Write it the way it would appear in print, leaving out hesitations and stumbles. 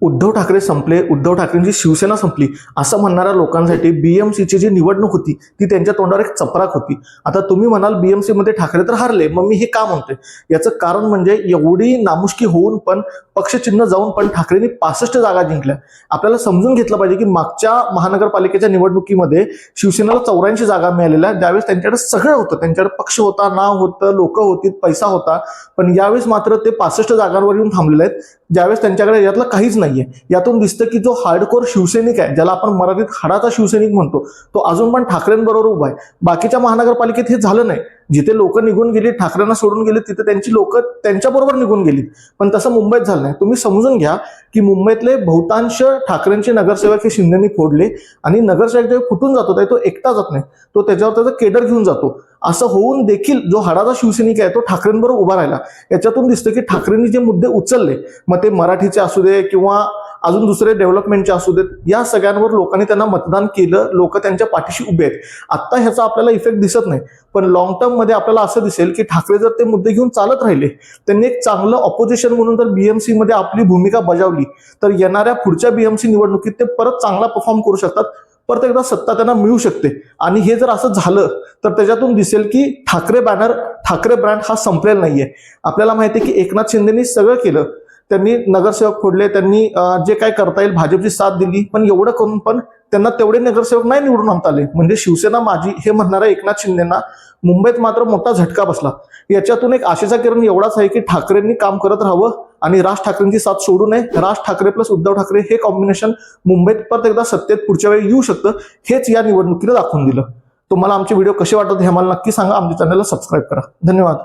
उद्धव ठाकरे संपले, उद्धव ठाकरेंची शिवसेना संपली असं म्हणणाऱ्या लोकांसाठी बीएमसीची जी निवडणूक होती ती त्यांच्या तोंडावर एक चपराक होती. आता तुम्ही म्हणाल बीएमसी मध्ये ठाकरे तर हारले, मग मी हे का म्हणतोय? याचं कारण म्हणजे एवढी नामुष्की होऊन पण, पक्षचिन्ह जाऊन पण ठाकरेंनी 65 जागा जिंकल्या. आपल्याला समजून घेतलं पाहिजे की मागच्या महानगरपालिकेच्या निवडणुकीमध्ये शिवसेनेला 84 जागा मिळालेल्या. त्यावेळेस त्यांच्याकडे सगळं होतं, त्यांच्याकडे पक्ष होता, नाव होतं, लोक होती, पैसा होता. पण यावेळेस मात्र ते 65 जागांवर येऊन थांबलेले आहेत, ज्यावेळेस त्यांच्याकडे यातलं काहीच नाहीये. यातून दिसतं की जो हार्डकोर शिवसैनिक आहे, ज्याला आपण मराठीत हाडाचा शिवसैनिक म्हणतो, तो अजून पण ठाकरेंबरोबर उभा आहे. बाकीच्या महानगरपालिकेत हे झालं नाही. जिथे लोक निघून गेली, ठाकरेंना सोडून गेले, तिथे त्यांची लोक त्यांच्याबरोबर निघून गेली. पण तसं मुंबईत झालं नाही. तुम्ही समजून घ्या की मुंबईतले बहुतांश ठाकरेंचे नगरसेवक हे शिंदेनी फोडले आणि नगरसेवक जेव्हा फुटून जातो तो एकटा जात नाही, तो त्याच्यावर त्याचा केडर घेऊन जातो. असं होऊन देखील जो हाडाचा शिवसैनिक आहे तो ठाकरेंबरोबर उभा राहिला. याच्यातून दिसतं की ठाकरेंनी जे मुद्दे उचलले, मग ते मराठीचे असू दे किंवा अजून दुसरे डेव्हलपमेंटचे असू देत, या सगळ्यांवर लोकांनी त्यांना मतदान केलं, लोक त्यांच्या पाठीशी उभे आहेत. आता ह्याचा आपल्याला इफेक्ट दिसत नाही, पण लॉंग टर्म मध्ये आपल्याला असं दिसेल की ठाकरे जर ते मुद्दे घेऊन चालत राहिले, त्यांनी एक चांगलं ऑपोजिशन म्हणून जर बीएमसी मध्ये आपली भूमिका बजावली, तर येणाऱ्या पुढच्या बीएमसी निवडणुकीत ते परत चांगला परफॉर्म करू शकतात, परत एकदा सत्ता त्यांना मिळू शकते. आणि हे जर असं झालं तर त्याच्यातून दिसेल की ठाकरे बॅनर, ठाकरे ब्रँड हा संपलेला नाहीये. आपल्याला माहिती आहे की एकनाथ शिंदेनी सगळं केलं, त्यांनी नगरसेवक फोडले, त्यांनी जे काय करता येईल भाजपची साथ दिली, पण एवढं करून पण त्यांना तेवढे नगरसेवक नाही निवडून आणता आले. म्हणजे शिवसेना माझी हे म्हणणाऱ्या एकनाथ शिंदेना मुंबईत मात्र मोठा झटका बसला. याच्यातून एक आशेचा किरण एवढाच आहे की ठाकरेंनी काम करत राहावं आणि राज ठाकरेंची साथ सोडू नये. राज ठाकरे प्लस उद्धव ठाकरे हे कॉम्बिनेशन मुंबईत परत एकदा सत्तेत पुढच्या वेळी येऊ शकतं, हेच या निवडणुकीला दाखवून दिलं. तुम्हाला आमचे व्हिडिओ कसे वाटत हे मला नक्की सांगा. आमच्या चॅनलला सबस्क्राईब करा. धन्यवाद.